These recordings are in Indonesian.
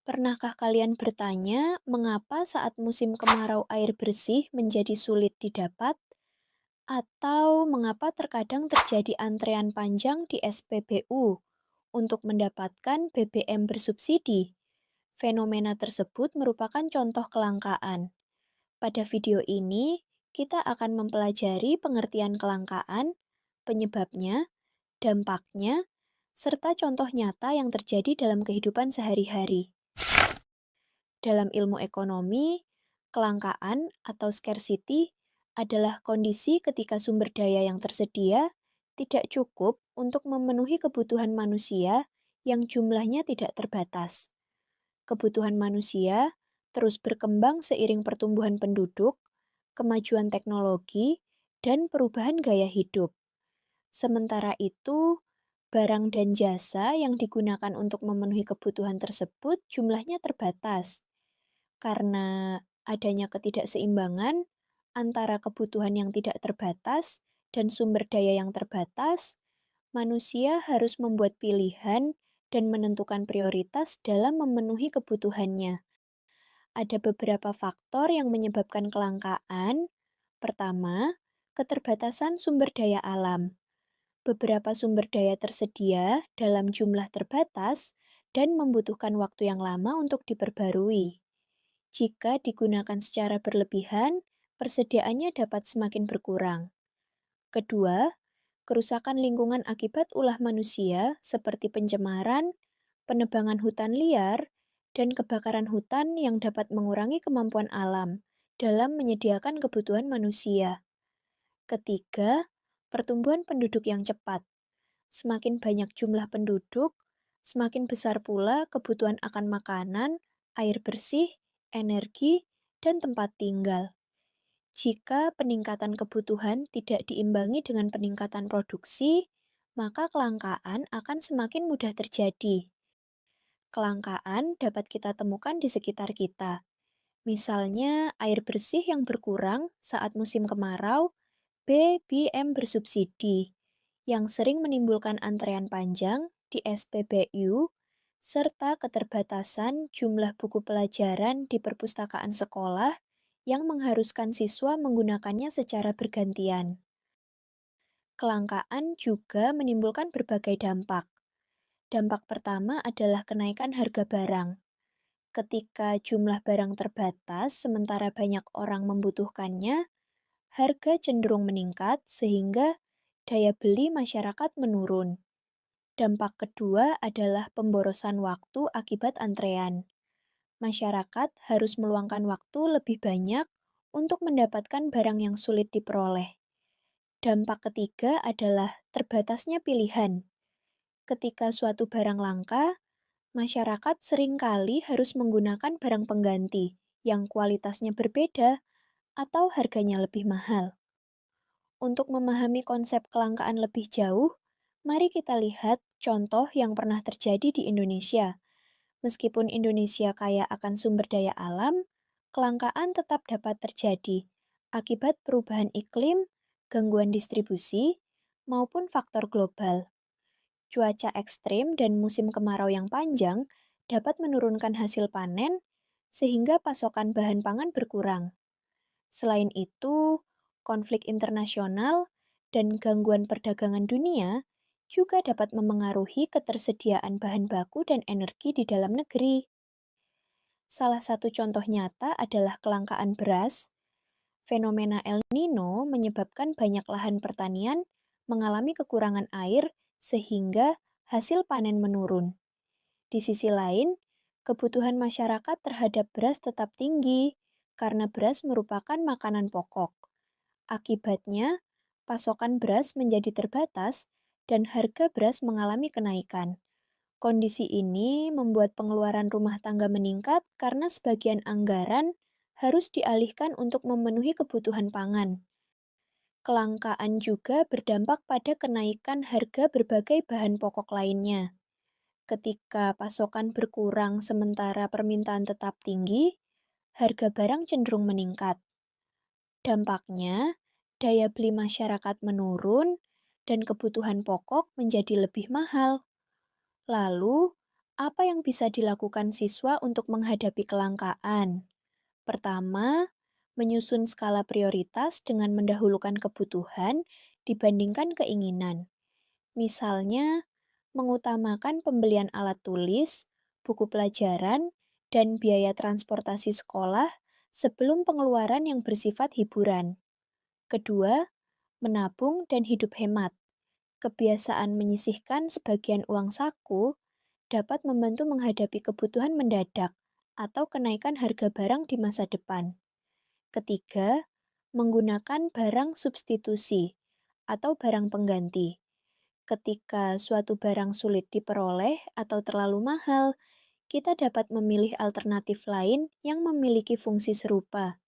Pernahkah kalian bertanya mengapa saat musim kemarau air bersih menjadi sulit didapat? Atau mengapa terkadang terjadi antrean panjang di SPBU untuk mendapatkan BBM bersubsidi? Fenomena tersebut merupakan contoh kelangkaan. Pada video ini, kita akan mempelajari pengertian kelangkaan, penyebabnya, dampaknya, serta contoh nyata yang terjadi dalam kehidupan sehari-hari. Dalam ilmu ekonomi, kelangkaan atau scarcity adalah kondisi ketika sumber daya yang tersedia tidak cukup untuk memenuhi kebutuhan manusia yang jumlahnya tidak terbatas. Kebutuhan manusia terus berkembang seiring pertumbuhan penduduk, kemajuan teknologi, dan perubahan gaya hidup. Sementara itu, barang dan jasa yang digunakan untuk memenuhi kebutuhan tersebut jumlahnya terbatas. Karena adanya ketidakseimbangan antara kebutuhan yang tidak terbatas dan sumber daya yang terbatas, manusia harus membuat pilihan dan menentukan prioritas dalam memenuhi kebutuhannya. Ada beberapa faktor yang menyebabkan kelangkaan. Pertama, keterbatasan sumber daya alam. Beberapa sumber daya tersedia dalam jumlah terbatas dan membutuhkan waktu yang lama untuk diperbarui. Jika digunakan secara berlebihan, persediaannya dapat semakin berkurang. Kedua, kerusakan lingkungan akibat ulah manusia seperti pencemaran, penebangan hutan liar, dan kebakaran hutan yang dapat mengurangi kemampuan alam dalam menyediakan kebutuhan manusia. Ketiga, pertumbuhan penduduk yang cepat. Semakin banyak jumlah penduduk, semakin besar pula kebutuhan akan makanan, air bersih, energi, dan tempat tinggal. Jika peningkatan kebutuhan tidak diimbangi dengan peningkatan produksi, maka kelangkaan akan semakin mudah terjadi. Kelangkaan dapat kita temukan di sekitar kita. Misalnya, air bersih yang berkurang saat musim kemarau, BBM bersubsidi, yang sering menimbulkan antrean panjang di SPBU, serta keterbatasan jumlah buku pelajaran di perpustakaan sekolah yang mengharuskan siswa menggunakannya secara bergantian. Kelangkaan juga menimbulkan berbagai dampak. Dampak pertama adalah kenaikan harga barang. Ketika jumlah barang terbatas sementara banyak orang membutuhkannya, harga cenderung meningkat sehingga daya beli masyarakat menurun. Dampak kedua adalah pemborosan waktu akibat antrean. Masyarakat harus meluangkan waktu lebih banyak untuk mendapatkan barang yang sulit diperoleh. Dampak ketiga adalah terbatasnya pilihan. Ketika suatu barang langka, masyarakat seringkali harus menggunakan barang pengganti yang kualitasnya berbeda atau harganya lebih mahal. Untuk memahami konsep kelangkaan lebih jauh, mari kita lihat contoh yang pernah terjadi di Indonesia. Meskipun Indonesia kaya akan sumber daya alam, kelangkaan tetap dapat terjadi akibat perubahan iklim, gangguan distribusi, maupun faktor global. Cuaca ekstrim dan musim kemarau yang panjang dapat menurunkan hasil panen, sehingga pasokan bahan pangan berkurang. Selain itu, konflik internasional dan gangguan perdagangan dunia juga dapat memengaruhi ketersediaan bahan baku dan energi di dalam negeri. Salah satu contoh nyata adalah kelangkaan beras. Fenomena El Nino menyebabkan banyak lahan pertanian mengalami kekurangan air sehingga hasil panen menurun. Di sisi lain, kebutuhan masyarakat terhadap beras tetap tinggi karena beras merupakan makanan pokok. Akibatnya, pasokan beras menjadi terbatas dan harga beras mengalami kenaikan. Kondisi ini membuat pengeluaran rumah tangga meningkat karena sebagian anggaran harus dialihkan untuk memenuhi kebutuhan pangan. Kelangkaan juga berdampak pada kenaikan harga berbagai bahan pokok lainnya. Ketika pasokan berkurang sementara permintaan tetap tinggi, harga barang cenderung meningkat. Dampaknya, daya beli masyarakat menurun dan kebutuhan pokok menjadi lebih mahal. Lalu, Apa yang bisa dilakukan siswa untuk menghadapi kelangkaan? Pertama, menyusun skala prioritas dengan mendahulukan kebutuhan dibandingkan keinginan. Misalnya, mengutamakan pembelian alat tulis, buku pelajaran, dan biaya transportasi sekolah sebelum pengeluaran yang bersifat hiburan. Kedua, menabung dan hidup hemat. Kebiasaan menyisihkan sebagian uang saku dapat membantu menghadapi kebutuhan mendadak atau kenaikan harga barang di masa depan. Ketiga, menggunakan barang substitusi atau barang pengganti. Ketika suatu barang sulit diperoleh atau terlalu mahal, kita dapat memilih alternatif lain yang memiliki fungsi serupa.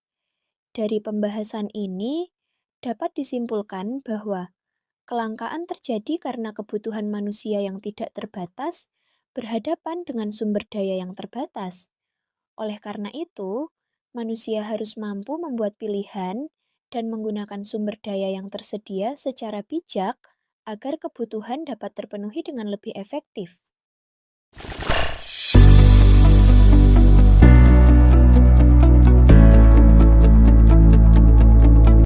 Dari pembahasan ini, dapat disimpulkan bahwa kelangkaan terjadi karena kebutuhan manusia yang tidak terbatas berhadapan dengan sumber daya yang terbatas. Oleh karena itu, manusia harus mampu membuat pilihan dan menggunakan sumber daya yang tersedia secara bijak agar kebutuhan dapat terpenuhi dengan lebih efektif.